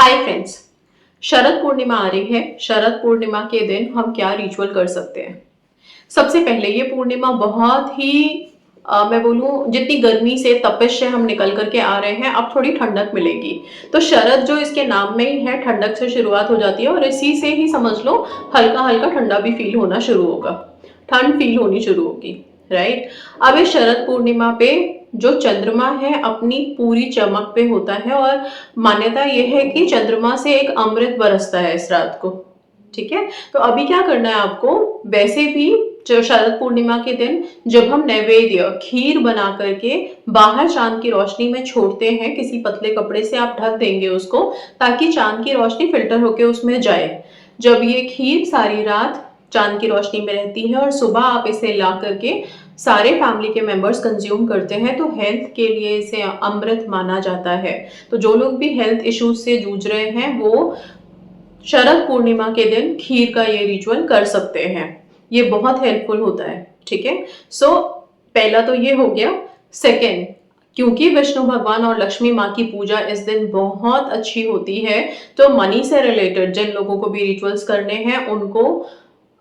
Hi friends. Sharad Purnima आ रही है। शरद पूर्णिमा के दिन हम क्या रिचुअल कर सकते हैं? सबसे पहले ये पूर्णिमा बहुत ही मैं बोलूं, जितनी गर्मी से तपिश से हम निकल करके आ रहे हैं, अब थोड़ी ठंडक मिलेगी। तो शरद जो इसके नाम में ही है, ठंडक से शुरुआत हो जाती है और इसी से ही समझ लो हल्का हल्का ठंडा भी फील होना शुरू होगा, ठंड फील होनी शुरू होगी। राइट। अब इस शरद पूर्णिमा पे जो चंद्रमा है अपनी पूरी चमक पे होता है और मान्यता यह है कि चंद्रमा से एक अमृत बरसता है इस रात को। ठीक है। तो अभी क्या करना है आपको, वैसे भी जो शरद पूर्णिमा के दिन जब हम नैवेद्य खीर बना करके बाहर चांद की रोशनी में छोड़ते हैं, किसी पतले कपड़े से आप ढक देंगे उसको ताकि चांद की रोशनी फिल्टर होके उसमें जाए। जब ये खीर सारी रात चांद की रोशनी में रहती है और सुबह आप इसे ला करके सारे फैमिली के मेंबर्स कंज्यूम करते हैं, तो हेल्थ के लिए इसे अमृत माना जाता है। तो जो लोग भी हेल्थ इश्यूज से जूझ रहे हैं वो शरद पूर्णिमा के दिन खीर का ये रिचुअल कर सकते हैं। ये बहुत हेल्पफुल होता है। ठीक है। सो पहला तो ये हो गया। सेकेंड, क्योंकि विष्णु भगवान और लक्ष्मी माँ की पूजा इस दिन बहुत अच्छी होती है, तो मनी से रिलेटेड जिन लोगों को भी रिचुअल्स करने हैं उनको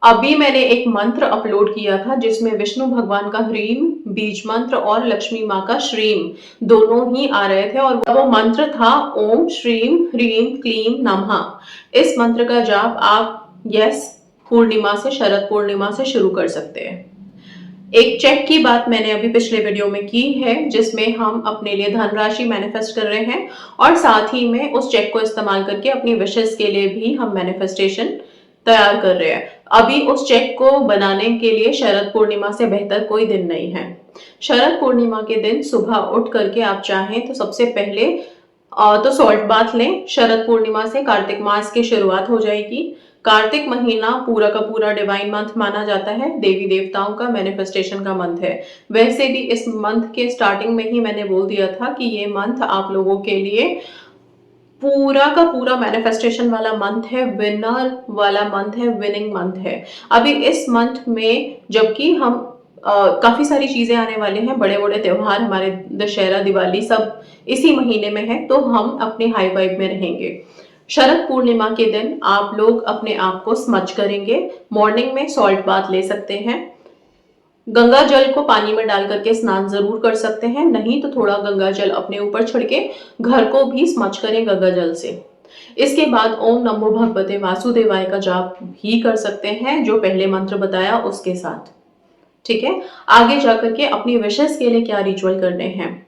अभी मैंने एक मंत्र अपलोड किया था जिसमें विष्णु भगवान का ह्रीम बीज मंत्र और लक्ष्मी माँ का श्रीम दोनों ही आ रहे थे, और वो मंत्र था ओम श्रीम ह्रीम क्लीम नमः। इस मंत्र का जाप आप यस पूर्णिमा से, शरद पूर्णिमा से शुरू कर सकते हैं। एक चेक की बात मैंने अभी पिछले वीडियो में की है जिसमें हम अपने लिए धनराशि मैनिफेस्ट कर रहे हैं और साथ ही में उस चेक को इस्तेमाल करके अपनी विशेष के लिए भी हम मैनिफेस्टेशन तैयार कर रहे हैं। अभी उस चेक को बनाने के लिए शरद पूर्णिमा से बेहतर कोई दिन नहीं है। शरद पूर्णिमा के दिन सुबह उठ करके आप चाहें तो सबसे पहले तो सॉल्ट बाथ लें। शरद पूर्णिमा से कार्तिक मास की शुरुआत हो जाएगी। कार्तिक महीना पूरा का पूरा डिवाइन मंथ माना जाता है, देवी देवताओं का मैनिफेस्टेशन का मंथ है। वैसे भी इस मंथ के स्टार्टिंग में ही मैंने बोल दिया था कि ये मंथ आप लोगों के लिए पूरा का पूरा मैनिफेस्टेशन वाला मंथ है, विनर वाला मंथ है, विनिंग मंथ है। अभी इस मंथ में जबकि हम काफी सारी चीजें आने वाले हैं, बड़े बड़े त्योहार हमारे दशहरा दिवाली सब इसी महीने में है, तो हम अपने हाई वाइब में रहेंगे। शरद पूर्णिमा के दिन आप लोग अपने आप को स्मच करेंगे। मॉर्निंग में सॉल्ट बाथ ले सकते हैं। गंगा जल को पानी में डाल करके स्नान जरूर कर सकते हैं, नहीं तो थोड़ा गंगा जल अपने ऊपर छिड़के घर को भी स्मच करें गंगा जल से। इसके बाद ओम नमो भगवते वासुदेवाय का जाप भी कर सकते हैं, जो पहले मंत्र बताया उसके साथ। ठीक है। आगे जाकर के अपनी विशेष के लिए क्या रिचुअल करने हैं।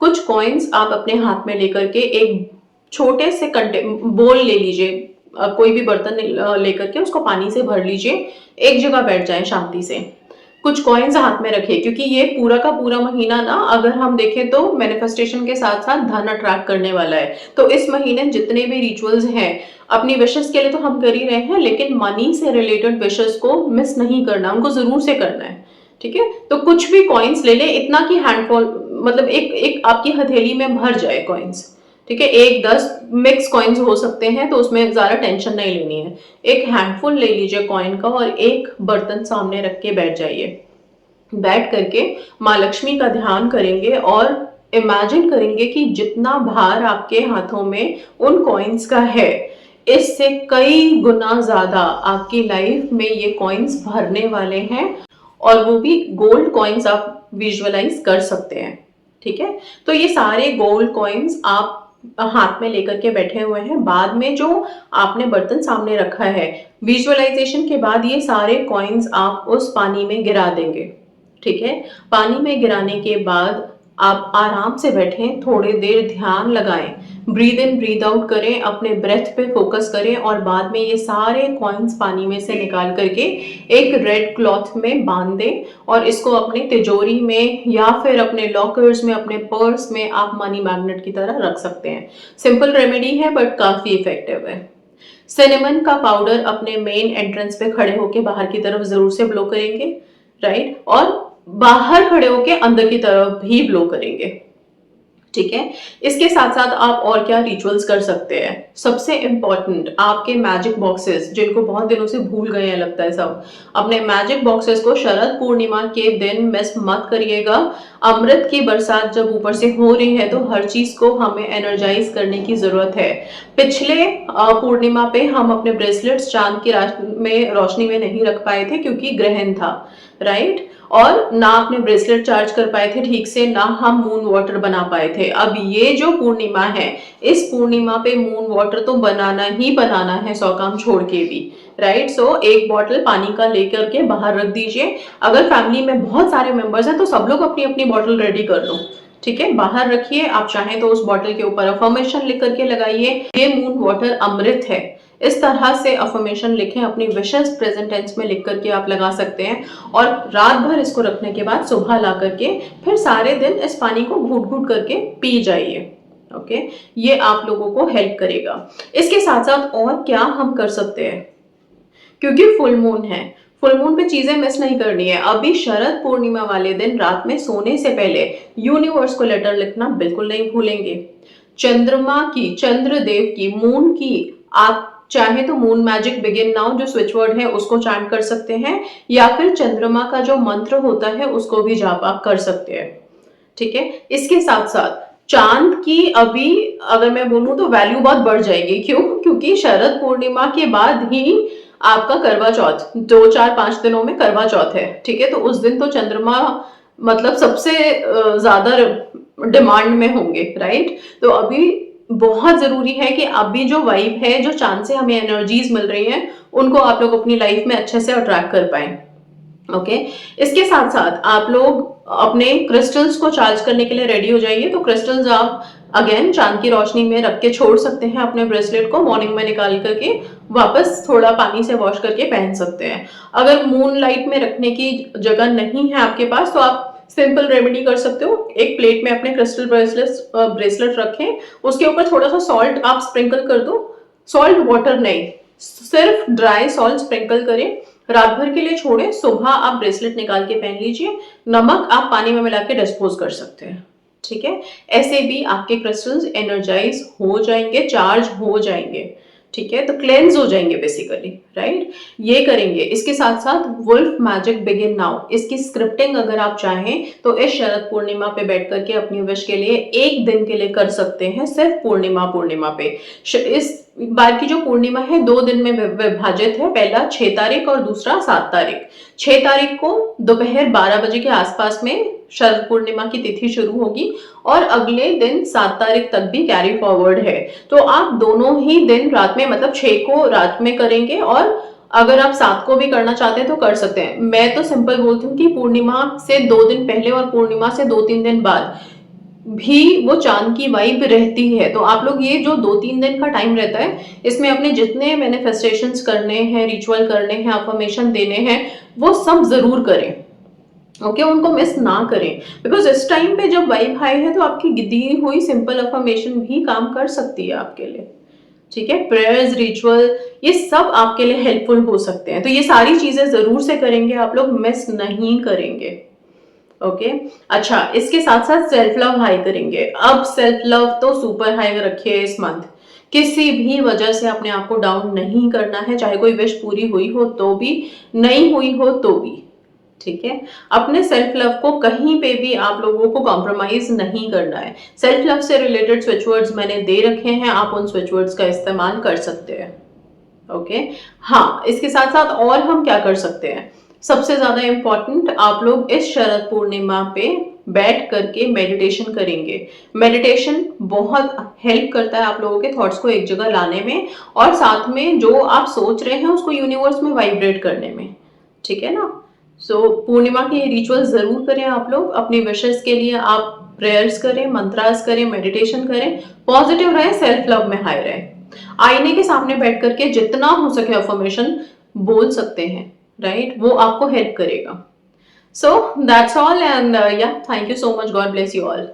कुछ कॉइन्स आप अपने हाथ में लेकर के एक छोटे से बोल ले लीजिए, कोई भी बर्तन लेकर के उसको पानी से भर लीजिए, एक जगह बैठ जाए शांति से। कुछ कॉइन्स हाथ में रखिए, क्योंकि ये पूरा का पूरा महीना ना अगर हम देखें तो मैनिफेस्टेशन के साथ साथ धन अट्रैक्ट करने वाला है। तो इस महीने जितने भी रिचुअल्स हैं अपनी विशेष के लिए तो हम कर ही रहे हैं, लेकिन मनी से रिलेटेड विशेष को मिस नहीं करना, उनको जरूर से करना है। ठीक है। तो कुछ भी कॉइन्स ले लें, इतना कि हैंडफुल, मतलब एक एक आपकी हथेली में भर जाए कॉइन्स। ठीक है। 1-10 मिक्स कॉइन्स हो सकते हैं, तो उसमें ज्यादा टेंशन नहीं लेनी है। एक हैंडफुल ले लीजिए कॉइन का और एक बर्तन सामने रख के बैठ जाइए। बैठ करके माँ लक्ष्मी का ध्यान करेंगे और इमेजिन करेंगे कि जितना भार आपके हाथों में उन कॉइन्स का है, इससे कई गुना ज्यादा आपकी लाइफ में ये कॉइन्स भरने वाले हैं, और वो भी गोल्ड कॉइन्स आप विजुअलाइज कर सकते हैं। ठीक है। तो ये सारे गोल्ड कॉइन्स आप हाथ में लेकर के बैठे हुए हैं। बाद में जो आपने बर्तन सामने रखा है, विजुअलाइजेशन के बाद ये सारे कॉइन्स आप उस पानी में गिरा देंगे। ठीक है। पानी में गिराने के बाद आप आराम से बैठें, थोड़ी देर ध्यान लगाएं, ब्रीद इन ब्रीद आउट करें, अपने ब्रेथ पे फोकस करें और बाद में ये सारे कॉइन्स पानी में से निकाल करके एक रेड क्लॉथ में बांध दें और इसको अपने तिजोरी में या फिर अपने लॉकर्स में, अपने पर्स में आप मनी मैग्नेट की तरह रख सकते हैं। सिंपल रेमेडी है बट काफी इफेक्टिव है। सिनेमन का पाउडर अपने मेन एंट्रेंस पे खड़े होके बाहर की तरफ जरूर से ब्लो करेंगे। राइट। और बाहर खड़े होके अंदर की तरफ भी ब्लो करेंगे। ठीक है। इसके साथ साथ आप और क्या रिचुअल्स कर सकते हैं। सबसे इंपॉर्टेंट, आपके मैजिक बॉक्सेस जिनको बहुत दिनों से भूल गए हैं लगता है सब, अपने मैजिक बॉक्सेस को शरद पूर्णिमा के दिन मिस मत करिएगा। अमृत की बरसात जब ऊपर से हो रही है तो हर चीज को हमें एनर्जाइज करने की जरूरत है। पिछले पूर्णिमा पे हम अपने ब्रेसलेट्स चांद की रोशनी में नहीं रख पाए थे क्योंकि ग्रहण था, राइट। और ना अपने ब्रेसलेट चार्ज कर पाए थे ठीक से, ना हम मून वाटर बना पाए थे। अब ये जो पूर्णिमा है, इस पूर्णिमा पे मून वाटर तो बनाना ही बनाना है, 100 काम छोड़ के भी, राइट। सो एक बॉटल पानी का लेकर के बाहर रख दीजिए। अगर फैमिली में बहुत सारे मेंबर्स हैं तो सब लोग अपनी अपनी बॉटल रेडी कर लो, ठीक है, बाहर रखिए। आप चाहें तो उस बॉटल के ऊपर अफर्मेशन लिख करके लगाइए, ये मून वाटर अमृत है। इस तरह से अफर्मेशन लिखें, अपनी विशेस प्रेजेंट टेंस में लिख करके आप लगा सकते हैं। और रात भर इसको रखने के बाद सुबह ला करके फिर सारे दिन इस पानी को घूट घूट करके पी जाइए। ओके, ये आप लोगों को हेल्प करेगा। इसके साथ साथ और क्या हम कर सकते हैं, क्योंकि फुल मून है, फुल मून पे चीजें मिस नहीं करनी है। अभी शरद पूर्णिमा वाले दिन रात में सोने से पहले यूनिवर्स को लेटर लिखना बिल्कुल नहीं भूलेंगे। चंद्रमा की, चंद्रदेव की, मून की, आप चाहे तो मून मैजिक बिगिन नाउ जो स्विच वर्ड है उसको चैंट कर सकते हैं, या फिर चंद्रमा का जो मंत्र होता है उसको भी जाप आप कर सकते हैं, ठीक है। इसके साथ साथ चांद की अभी अगर मैं बोलूं तो वैल्यू बहुत बढ़ जाएगी। क्यों? क्योंकि शरद पूर्णिमा के बाद ही आपका करवा चौथ, 2 4 5 दिनों में करवा चौथ है, ठीक है। तो उस दिन तो चंद्रमा मतलब सबसे ज्यादा डिमांड में होंगे, राइट। तो अभी बहुत जरूरी है कि अभी जो वाइब है, जो चांद से हमें एनर्जीज मिल रही हैं, उनको आप लोग अपनी लाइफ में अच्छे से अट्रैक्ट कर पाए। ओके, इसके साथ साथ आप लोग अपने क्रिस्टल्स को चार्ज करने के लिए रेडी हो जाइए। तो क्रिस्टल्स आप अगेन चांद की रोशनी में रख के छोड़ सकते हैं, अपने ब्रेसलेट को मॉर्निंग में निकाल करके वापस थोड़ा पानी से वॉश करके पहन सकते हैं। अगर मून लाइट में रखने की जगह नहीं है आपके पास तो आप सिंपल रेमेडी कर सकते हो। एक प्लेट में अपने क्रिस्टल ब्रेसलेट रखें, उसके ऊपर थोड़ा सा सॉल्ट आप स्प्रिंकल कर दो, सॉल्ट वाटर नहीं, सिर्फ ड्राई सॉल्ट स्प्रिंकल करें, रात भर के लिए छोड़ें, सुबह आप ब्रेसलेट निकाल के पहन लीजिए। नमक आप पानी में मिला के डिस्पोज कर सकते हैं, ठीक है। ऐसे भी आपके क्रिस्टल्स एनर्जाइज हो जाएंगे, चार्ज हो जाएंगे, ठीक है। तो क्लेंज हो जाएंगे बेसिकली, राइट। ये करेंगे। इसके साथ साथ वुल्फ मैजिक बिगिन नाउ, इसकी स्क्रिप्टिंग अगर आप चाहें तो इस शरद पूर्णिमा पे बैठ करके अपनी विश के लिए एक दिन के लिए कर सकते हैं, सिर्फ पूर्णिमा पे। इस बार की जो पूर्णिमा है 2 दिन में विभाजित है, पहला 6 तारीख और दूसरा 7 तारीख। 6 तारीख को दोपहर 12 बजे के आसपास में शरद पूर्णिमा की तिथि शुरू होगी और अगले दिन 7 तारीख तक भी कैरी फॉरवर्ड है। तो आप दोनों ही दिन रात में, मतलब 6 को रात में करेंगे और अगर आप 7 को भी करना चाहते हैं तो कर सकते हैं। मैं तो सिंपल बोलती हूँ कि पूर्णिमा से 2 दिन पहले और पूर्णिमा से 2-3 दिन बाद भी वो चांद की वाइब रहती है। तो आप लोग ये जो 2-3 दिन का टाइम रहता है, इसमें अपने जितने मैनिफेस्टेशंस करने हैं, रिचुअल करने हैं, अफर्मेशन देने हैं, वो सब जरूर करें। ओके, उनको मिस ना करें, बिकॉज इस टाइम पे जब वाइब हाई है तो आपकी दी हुई सिंपल अफर्मेशन भी काम कर सकती है आपके लिए, ठीक है। प्रेयर्स, रिचुअल, ये सब आपके लिए हेल्पफुल हो सकते हैं। तो ये सारी चीजें जरूर से करेंगे, आप लोग मिस नहीं करेंगे। ओके, अच्छा, इसके साथ साथ सेल्फ लव हाई करेंगे। अब सेल्फ लव तो सुपर हाई रखिए इस मंथ। किसी भी वजह से अपने आप को डाउन नहीं करना है, चाहे कोई विश पूरी हुई हो तो भी, नहीं हुई हो तो भी, ठीक है। अपने सेल्फ लव को कहीं पे भी आप लोगों को कॉम्प्रोमाइज नहीं करना है। सेल्फ लव से रिलेटेड स्विच वर्ड्स मैंने दे रखे हैं, आप उन स्विच वर्ड्स का इस्तेमाल कर सकते हैं। ओके, हाँ, इसके साथ साथ और हम क्या कर सकते हैं, सबसे ज्यादा इंपॉर्टेंट, आप लोग इस शरद पूर्णिमा पे बैठ करके मेडिटेशन करेंगे। मेडिटेशन बहुत हेल्प करता है आप लोगों के थॉट्स को एक जगह लाने में, और साथ में जो आप सोच रहे हैं उसको यूनिवर्स में वाइब्रेट करने में, ठीक है ना। सो पूर्णिमा के रिचुअल जरूर करें आप लोग। अपनी विशेस के लिए आप प्रेयर्स करें, मंत्रास करें, मेडिटेशन करें, पॉजिटिव रहे, सेल्फ लव में हाई रहे। आईने के सामने बैठ करके जितना हो सके अफर्मेशन बोल सकते हैं, राइट, वो आपको हेल्प करेगा। सो दैट्स ऑल एंड या thank you so much, God bless you all.